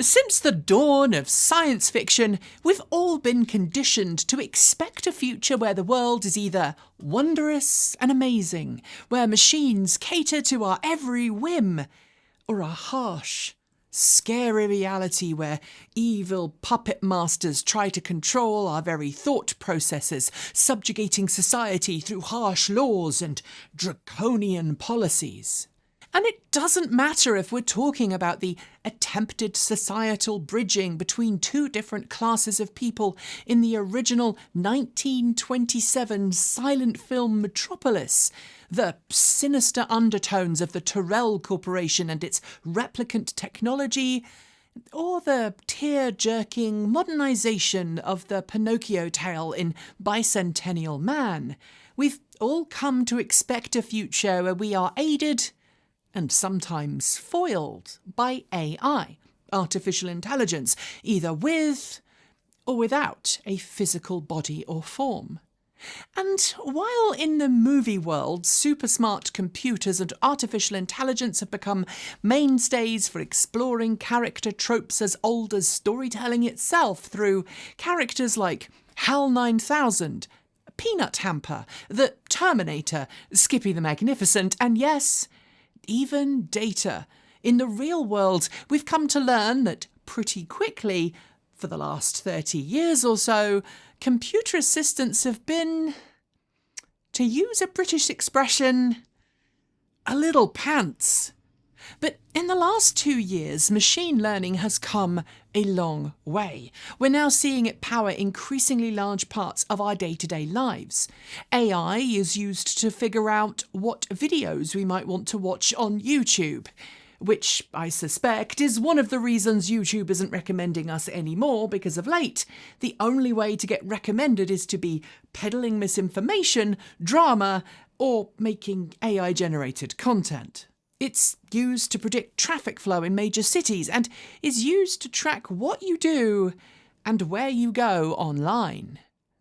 Since the dawn of science fiction, we've all been conditioned to expect a future where the world is either wondrous and amazing, where machines cater to our every whim, or a harsh, scary reality where evil puppet masters try to control our very thought processes, subjugating society through harsh laws and draconian policies. And it doesn't matter if we're talking about the attempted societal bridging between two different classes of people in the original 1927 silent film Metropolis, the sinister undertones of the Tyrrell Corporation and its replicant technology, or the tear-jerking modernisation of the Pinocchio tale in Bicentennial Man. We've all come to expect a future where we are aided and sometimes foiled by AI, artificial intelligence, either with or without a physical body or form. And while in the movie world, super smart computers and artificial intelligence have become mainstays for exploring character tropes as old as storytelling itself through characters like HAL 9000, Peanut Hamper, the Terminator, Skippy the Magnificent, and yes, even data. In the real world, we've come to learn that pretty quickly, for the last 30 years or so, computer assistants have been, to use a British expression, a little pants. But in the last 2 years, machine learning has come a long way. We're now seeing it power increasingly large parts of our day-to-day lives. AI is used to figure out what videos we might want to watch on YouTube, which I suspect is one of the reasons YouTube isn't recommending us anymore, because of late, the only way to get recommended is to be peddling misinformation, drama, or making AI-generated content. It's used to predict traffic flow in major cities and is used to track what you do and where you go online.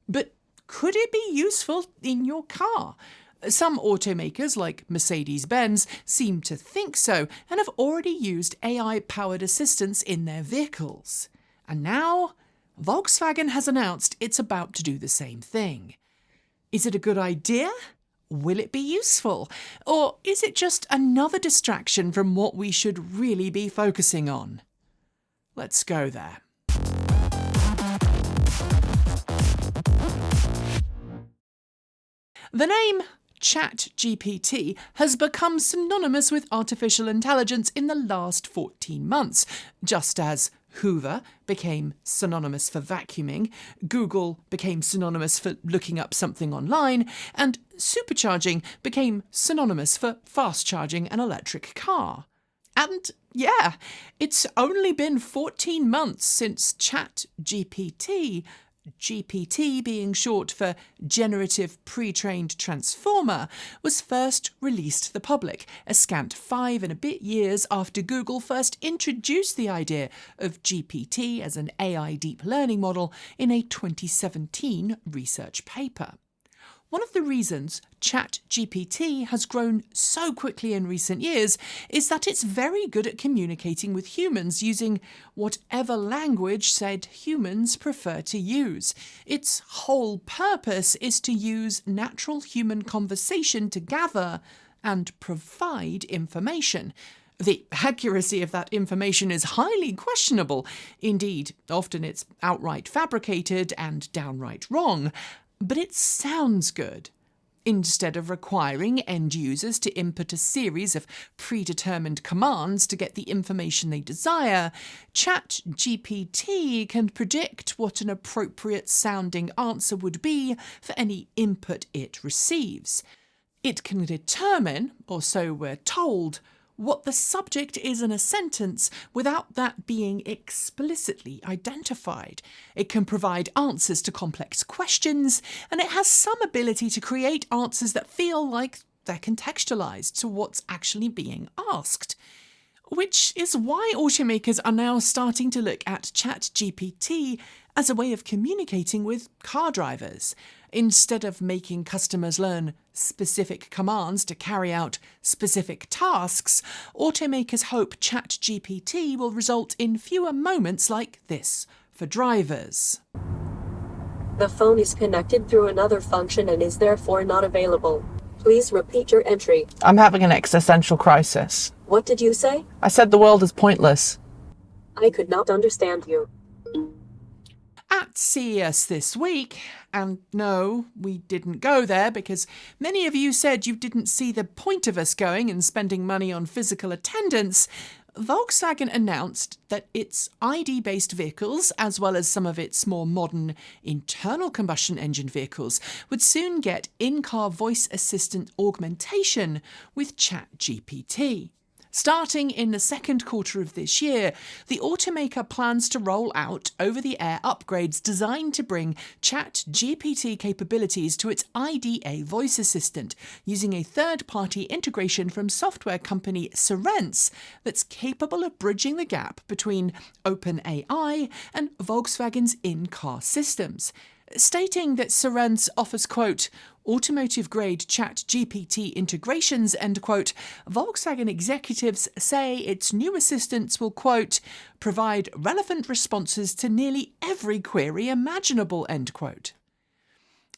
But could it be useful in your car? Some automakers, like Mercedes-Benz, seem to think so and have already used AI-powered assistants in their vehicles. And now, Volkswagen has announced it's about to do the same thing. Is it a good idea? Will it be useful? Or is it just another distraction from what we should really be focusing on? Let's go there. The name ChatGPT has become synonymous with artificial intelligence in the last 14 months, just as Hoover became synonymous for vacuuming, Google became synonymous for looking up something online, and supercharging became synonymous for fast charging an electric car. And yeah, it's only been 14 months since ChatGPT, GPT being short for Generative Pre-trained Transformer, was first released to the public, a scant 5 and a bit years after Google first introduced the idea of GPT as an AI deep learning model in a 2017 research paper. One of the reasons ChatGPT has grown so quickly in recent years is that it's very good at communicating with humans using whatever language said humans prefer to use. Its whole purpose is to use natural human conversation to gather and provide information. The accuracy of that information is highly questionable. Indeed, often it's outright fabricated and downright wrong. But it sounds good. Instead of requiring end users to input a series of predetermined commands to get the information they desire, ChatGPT can predict what an appropriate sounding answer would be for any input it receives. It can determine, or so we're told, what the subject is in a sentence without that being explicitly identified. It can provide answers to complex questions, and it has some ability to create answers that feel like they're contextualized to what's actually being asked. Which is why automakers are now starting to look at ChatGPT as a way of communicating with car drivers. Instead of making customers learn specific commands to carry out specific tasks, automakers hope ChatGPT will result in fewer moments like this for drivers. The phone is connected through another function and is therefore not available. Please repeat your entry. I'm having an existential crisis. What did you say? I said the world is pointless. I could not understand you. At CES this week, and no, we didn't go there because many of you said you didn't see the point of us going and spending money on physical attendance, Volkswagen announced that its ID-based vehicles, as well as some of its more modern internal combustion engine vehicles, would soon get in-car voice assistant augmentation with ChatGPT. Starting in the second quarter of this year, the automaker plans to roll out over-the-air upgrades designed to bring ChatGPT capabilities to its IDA voice assistant, using a third-party integration from software company Cerence that's capable of bridging the gap between OpenAI and Volkswagen's in-car systems. Stating that Cerence offers, quote, automotive-grade ChatGPT integrations, end quote, Volkswagen executives say its new assistants will, quote, provide relevant responses to nearly every query imaginable, end quote.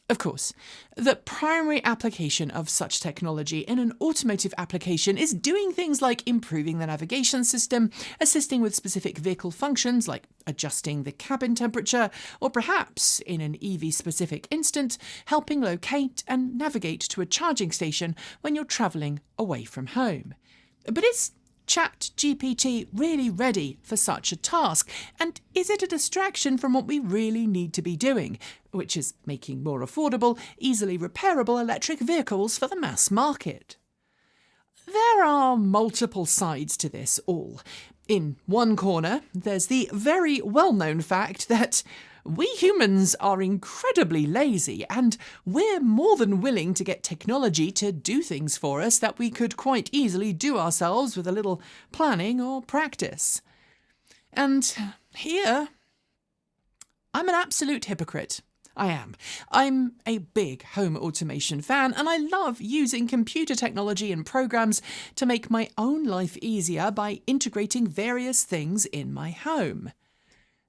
Of course, the primary application of such technology in an automotive application is doing things like improving the navigation system, assisting with specific vehicle functions like adjusting the cabin temperature, or perhaps, in an EV-specific instant, helping locate and navigate to a charging station when you're travelling away from home. But is ChatGPT really ready for such a task? And is it a distraction from what we really need to be doing, which is making more affordable, easily repairable electric vehicles for the mass market? There are multiple sides to this all. In one corner, there's the very well-known fact that we humans are incredibly lazy, and we're more than willing to get technology to do things for us that we could quite easily do ourselves with a little planning or practice. And here, I'm an absolute hypocrite. I am. I'm a big home automation fan, and I love using computer technology and programs to make my own life easier by integrating various things in my home.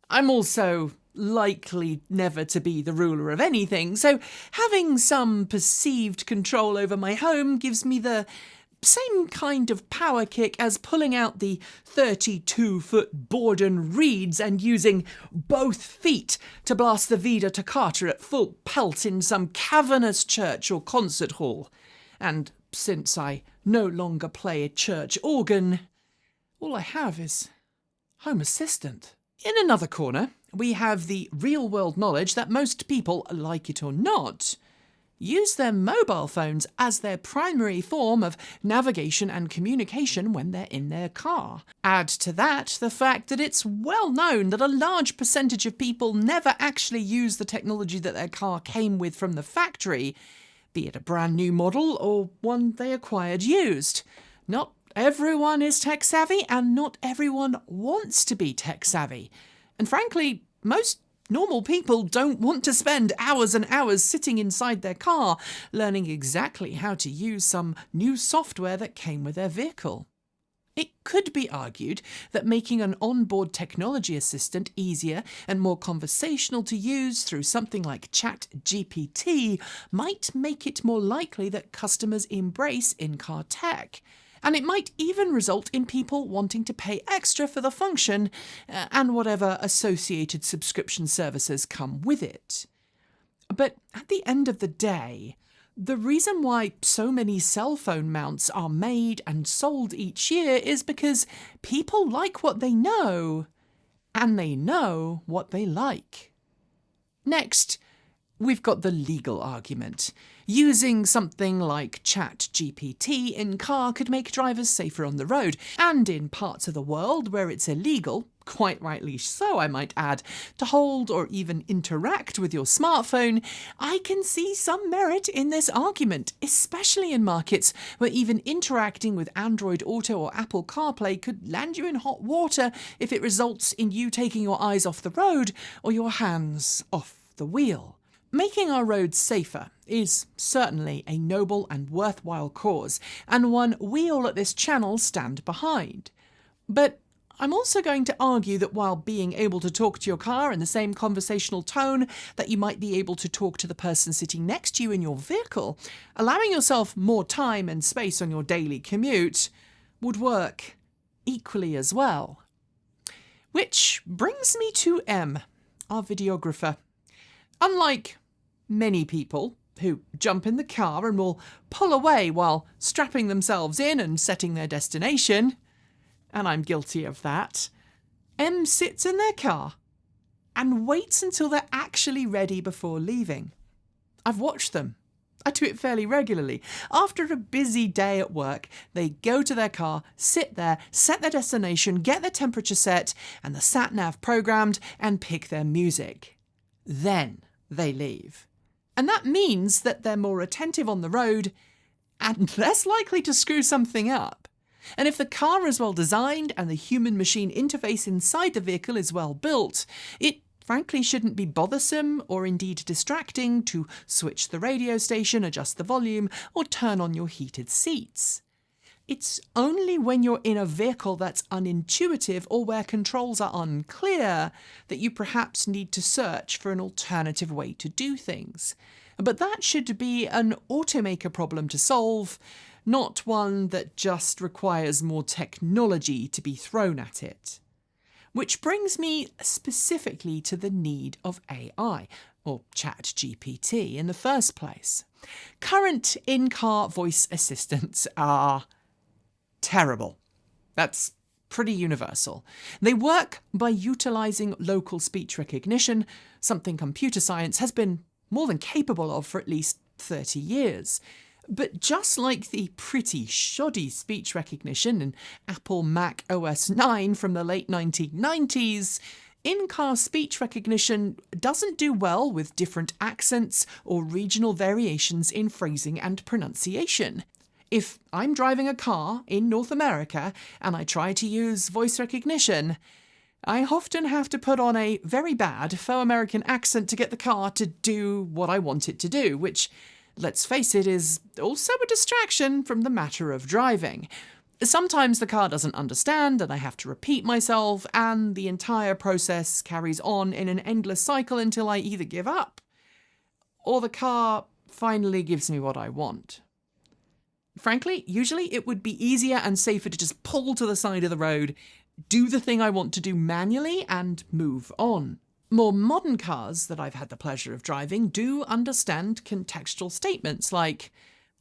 I'm also likely never to be the ruler of anything, so having some perceived control over my home gives me the same kind of power kick as pulling out the 32-foot Borden reeds and using both feet to blast the Vida Toccata at full pelt in some cavernous church or concert hall. And since I no longer play a church organ, all I have is Home Assistant. In another corner, we have the real-world knowledge that most people, like it or not, use their mobile phones as their primary form of navigation and communication when they're in their car. Add to that the fact that it's well known that a large percentage of people never actually use the technology that their car came with from the factory, be it a brand new model or one they acquired used. Not everyone is tech savvy, and not everyone wants to be tech savvy. And frankly, most normal people don't want to spend hours and hours sitting inside their car learning exactly how to use some new software that came with their vehicle. It could be argued that making an onboard technology assistant easier and more conversational to use through something like ChatGPT might make it more likely that customers embrace in-car tech. And it might even result in people wanting to pay extra for the function and whatever associated subscription services come with it. But at the end of the day, the reason why so many cell phone mounts are made and sold each year is because people like what they know, and they know what they like. Next, we've got the legal argument. Using something like ChatGPT in car could make drivers safer on the road, and in parts of the world where it's illegal, quite rightly so I might add, to hold or even interact with your smartphone, I can see some merit in this argument, especially in markets where even interacting with Android Auto or Apple CarPlay could land you in hot water if it results in you taking your eyes off the road or your hands off the wheel. Making our roads safer is certainly a noble and worthwhile cause, and one we all at this channel stand behind. But I'm also going to argue that while being able to talk to your car in the same conversational tone that you might be able to talk to the person sitting next to you in your vehicle, allowing yourself more time and space on your daily commute would work equally as well. Which brings me to M, our videographer. Unlike many people who jump in the car and will pull away while strapping themselves in and setting their destination, and I'm guilty of that, M sits in their car and waits until they're actually ready before leaving. I've watched them. I do it fairly regularly. After a busy day at work, they go to their car, sit there, set their destination, get their temperature set and the sat-nav programmed, and pick their music. Then they leave. And that means that they're more attentive on the road and less likely to screw something up. And if the car is well designed and the human-machine interface inside the vehicle is well built, it frankly shouldn't be bothersome or indeed distracting to switch the radio station, adjust the volume, or turn on your heated seats. It's only when you're in a vehicle that's unintuitive or where controls are unclear that you perhaps need to search for an alternative way to do things. But that should be an automaker problem to solve, not one that just requires more technology to be thrown at it. Which brings me specifically to the need of AI, or ChatGPT, in the first place. Current in-car voice assistants are terrible. That's pretty universal. They work by utilising local speech recognition, something computer science has been more than capable of for at least 30 years. But just like the pretty shoddy speech recognition in Apple Mac OS 9 from the late 1990s, in-car speech recognition doesn't do well with different accents or regional variations in phrasing and pronunciation. If I'm driving a car in North America and I try to use voice recognition, I often have to put on a very bad faux American accent to get the car to do what I want it to do, which, let's face it, is also a distraction from the matter of driving. Sometimes the car doesn't understand and I have to repeat myself, and the entire process carries on in an endless cycle until I either give up or the car finally gives me what I want. Frankly, usually it would be easier and safer to just pull to the side of the road, do the thing I want to do manually, and move on. More modern cars that I've had the pleasure of driving do understand contextual statements like,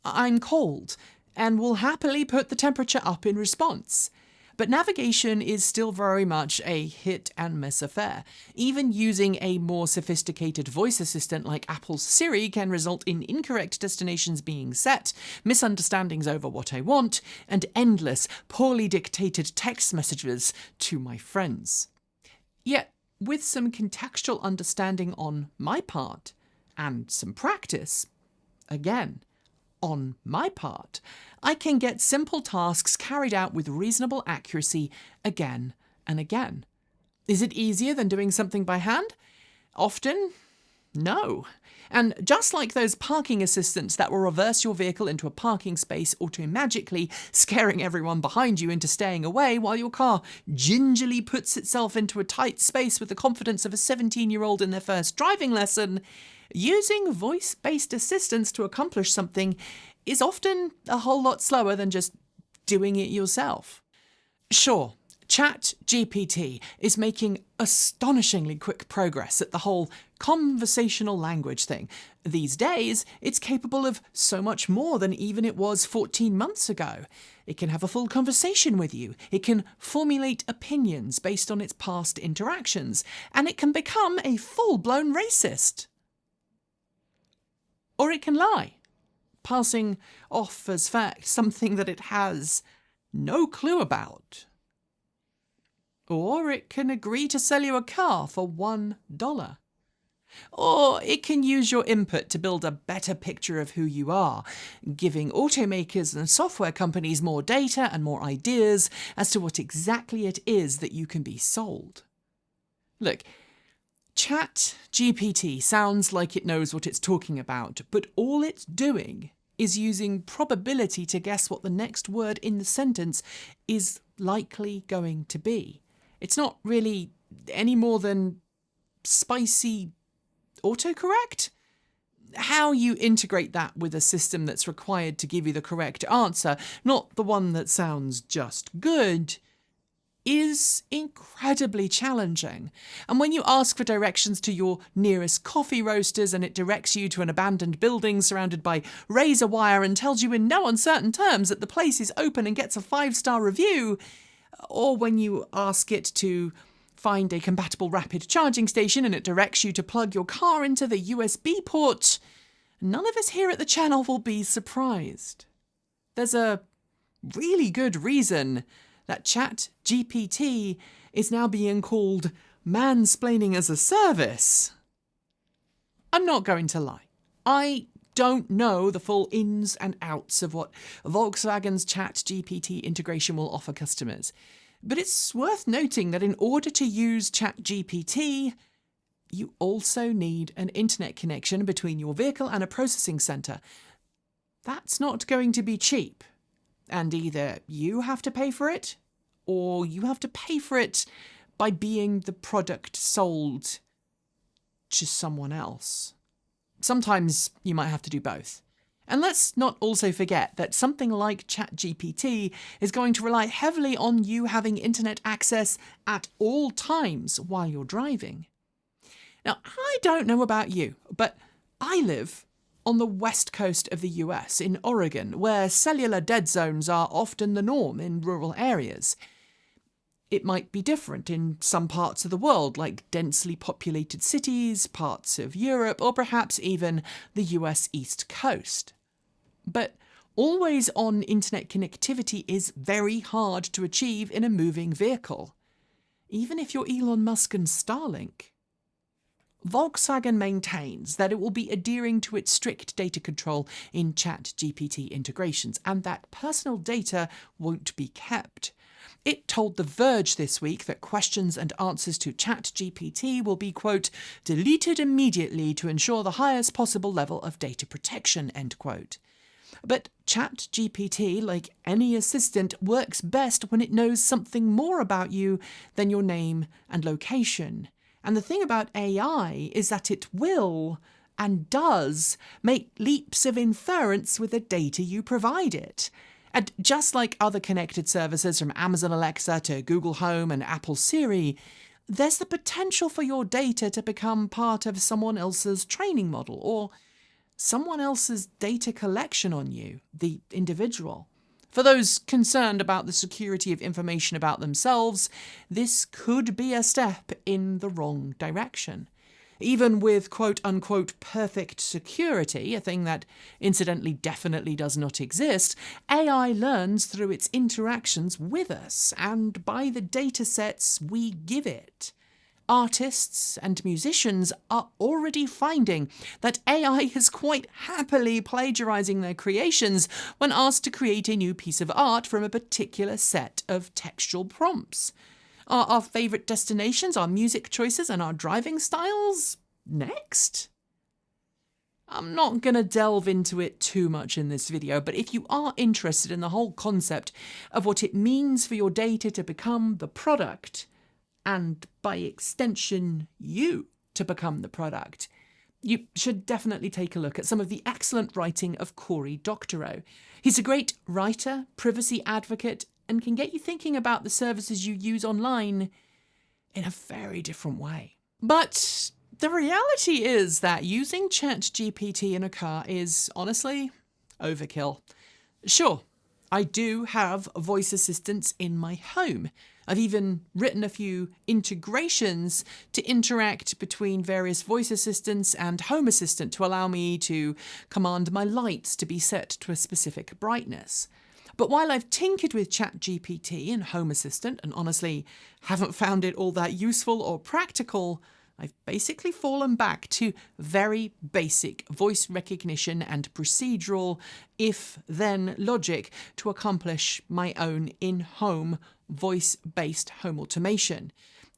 "I'm cold," and will happily put the temperature up in response. But navigation is still very much a hit and miss affair. Even using a more sophisticated voice assistant like Apple's Siri can result in incorrect destinations being set, misunderstandings over what I want, and endless, poorly dictated text messages to my friends. Yet, with some contextual understanding on my part, and some practice, again, on my part, I can get simple tasks carried out with reasonable accuracy again and again. Is it easier than doing something by hand? Often, no. And just like those parking assistants that will reverse your vehicle into a parking space auto-magically, scaring everyone behind you into staying away while your car gingerly puts itself into a tight space with the confidence of a 17-year-old in their first driving lesson, using voice-based assistants to accomplish something is often a whole lot slower than just doing it yourself. Sure, ChatGPT is making astonishingly quick progress at the whole conversational language thing. These days, it's capable of so much more than even it was 14 months ago. It can have a full conversation with you, it can formulate opinions based on its past interactions, and it can become a full-blown racist. Or it can lie, passing off as fact something that it has no clue about. Or it can agree to sell you a car for $1. Or it can use your input to build a better picture of who you are, giving automakers and software companies more data and more ideas as to what exactly it is that you can be sold. Look, ChatGPT sounds like it knows what it's talking about, but all it's doing is using probability to guess what the next word in the sentence is likely going to be. It's not really any more than spicy autocorrect. How you integrate that with a system that's required to give you the correct answer, not the one that sounds just good, is incredibly challenging. And when you ask for directions to your nearest coffee roasters and it directs you to an abandoned building surrounded by razor wire and tells you in no uncertain terms that the place is open and gets a 5-star review, or when you ask it to find a compatible rapid charging station and it directs you to plug your car into the USB port, none of us here at the channel will be surprised. There's a really good reason that ChatGPT is now being called mansplaining as a service. I'm not going to lie. I don't know the full ins and outs of what Volkswagen's ChatGPT integration will offer customers. But it's worth noting that in order to use ChatGPT, you also need an internet connection between your vehicle and a processing centre. That's not going to be cheap. And either you have to pay for it, or you have to pay for it by being the product sold to someone else. Sometimes you might have to do both. And let's not also forget that something like ChatGPT is going to rely heavily on you having internet access at all times while you're driving. Now, I don't know about you, but I live on the west coast of the US, in Oregon, where cellular dead zones are often the norm in rural areas. It might be different in some parts of the world, like densely populated cities, parts of Europe, or perhaps even the US East Coast. But always-on internet connectivity is very hard to achieve in a moving vehicle, even if you're Elon Musk and Starlink. Volkswagen maintains that it will be adhering to its strict data control in ChatGPT integrations and that personal data won't be kept. It told The Verge this week that questions and answers to ChatGPT will be, quote, deleted immediately to ensure the highest possible level of data protection, end quote. But ChatGPT, like any assistant, works best when it knows something more about you than your name and location. And the thing about AI is that it will, and does, make leaps of inference with the data you provide it. And just like other connected services from Amazon Alexa to Google Home and Apple Siri, there's the potential for your data to become part of someone else's training model or someone else's data collection on you, the individual. For those concerned about the security of information about themselves, this could be a step in the wrong direction. Even with quote-unquote perfect security, a thing that incidentally definitely does not exist, AI learns through its interactions with us and by the data sets we give it. Artists and musicians are already finding that AI is quite happily plagiarizing their creations when asked to create a new piece of art from a particular set of textual prompts. Are our favourite destinations, our music choices, and our driving styles next? I'm not going to delve into it too much in this video, but if you are interested in the whole concept of what it means for your data to become the product, and by extension, you to become the product, you should definitely take a look at some of the excellent writing of Cory Doctorow. He's a great writer, privacy advocate, and can get you thinking about the services you use online in a very different way. But the reality is that using ChatGPT in a car is, honestly, overkill. Sure, I do have voice assistants in my home. I've even written a few integrations to interact between various voice assistants and Home Assistant to allow me to command my lights to be set to a specific brightness. But while I've tinkered with ChatGPT and Home Assistant and honestly haven't found it all that useful or practical, I've basically fallen back to very basic voice recognition and procedural if-then logic to accomplish my own in-home voice-based home automation.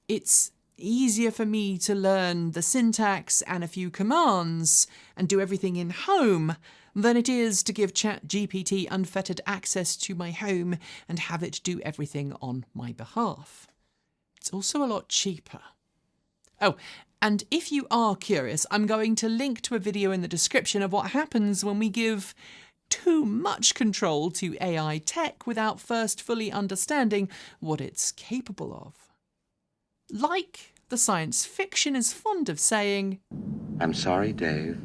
It's easier for me to learn the syntax and a few commands and do everything in home than it is to give ChatGPT unfettered access to my home and have it do everything on my behalf. It's also a lot cheaper. Oh, and if you are curious, I'm going to link to a video in the description of what happens when we give too much control to AI tech without first fully understanding what it's capable of. Like the science fiction is fond of saying, I'm sorry, Dave.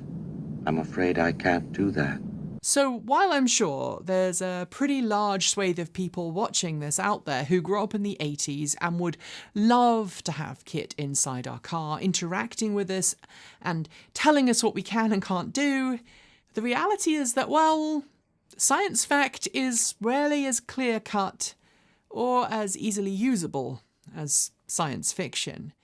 I'm afraid I can't do that. So while I'm sure there's a pretty large swathe of people watching this out there who grew up in the 80s and would love to have Kit inside our car, interacting with us and telling us what we can and can't do, the reality is that, well, science fact is rarely as clear-cut or as easily usable as science fiction.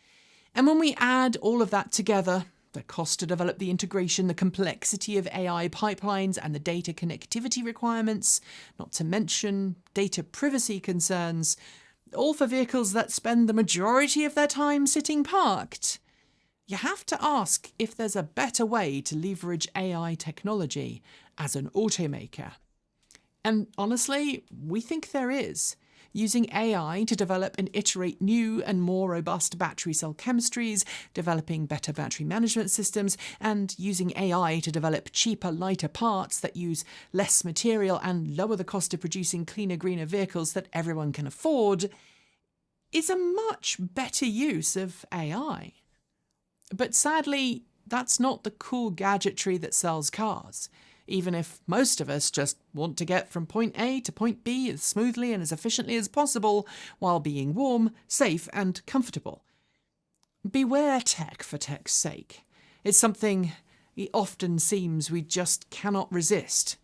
And when we add all of that together, the cost to develop the integration, the complexity of AI pipelines and the data connectivity requirements, not to mention data privacy concerns, all for vehicles that spend the majority of their time sitting parked, you have to ask if there's a better way to leverage AI technology as an automaker. And honestly, we think there is. Using AI to develop and iterate new and more robust battery cell chemistries, developing better battery management systems, and using AI to develop cheaper, lighter parts that use less material and lower the cost of producing cleaner, greener vehicles that everyone can afford, is a much better use of AI. But sadly, that's not the cool gadgetry that sells cars, even if most of us just want to get from point A to point B as smoothly and as efficiently as possible while being warm, safe, and comfortable. Beware tech for tech's sake. It's something it often seems we just cannot resist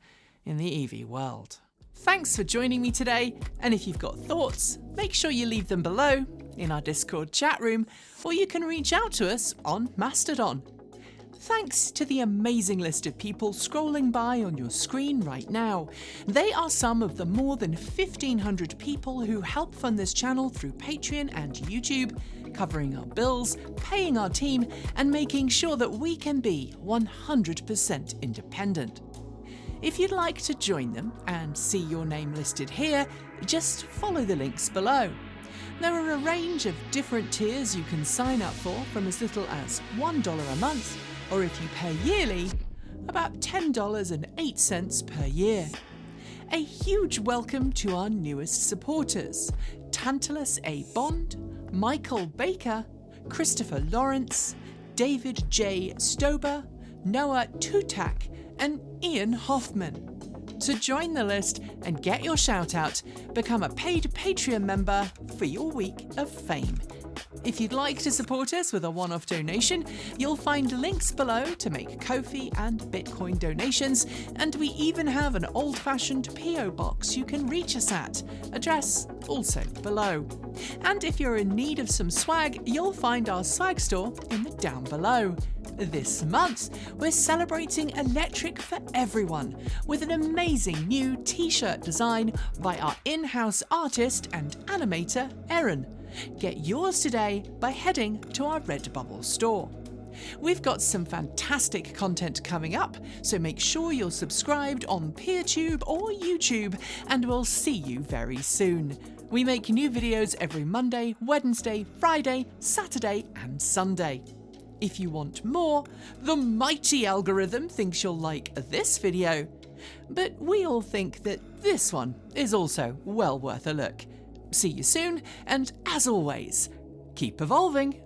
in the EV world. Thanks for joining me today, and if you've got thoughts, make sure you leave them below in our Discord chat room, or you can reach out to us on Mastodon. Thanks to the amazing list of people scrolling by on your screen right now. They are some of the more than 1,500 people who help fund this channel through Patreon and YouTube, covering our bills, paying our team, and making sure that we can be 100% independent. If you'd like to join them and see your name listed here, just follow the links below. There are a range of different tiers you can sign up for, from as little as $1 a month, or if you pay yearly, about $10.08 per year. A huge welcome to our newest supporters: Tantalus A. Bond, Michael Baker, Christopher Lawrence, David J. Stober, Noah Tutak, and Ian Hoffman. To join the list and get your shout out, become a paid Patreon member for your week of fame. If you'd like to support us with a one-off donation, you'll find links below to make Ko-fi and Bitcoin donations, and we even have an old-fashioned PO box you can reach us at, address also below. And if you're in need of some swag, you'll find our swag store in the down below. This month, we're celebrating electric for everyone with an amazing new t-shirt design by our in-house artist and animator, Erin. Get yours today by heading to our Redbubble store. We've got some fantastic content coming up, so make sure you're subscribed on PeerTube or YouTube, and we'll see you very soon. We make new videos every Monday, Wednesday, Friday, Saturday, and Sunday. If you want more, the mighty algorithm thinks you'll like this video, but we all think that this one is also well worth a look. See you soon, and as always, keep evolving.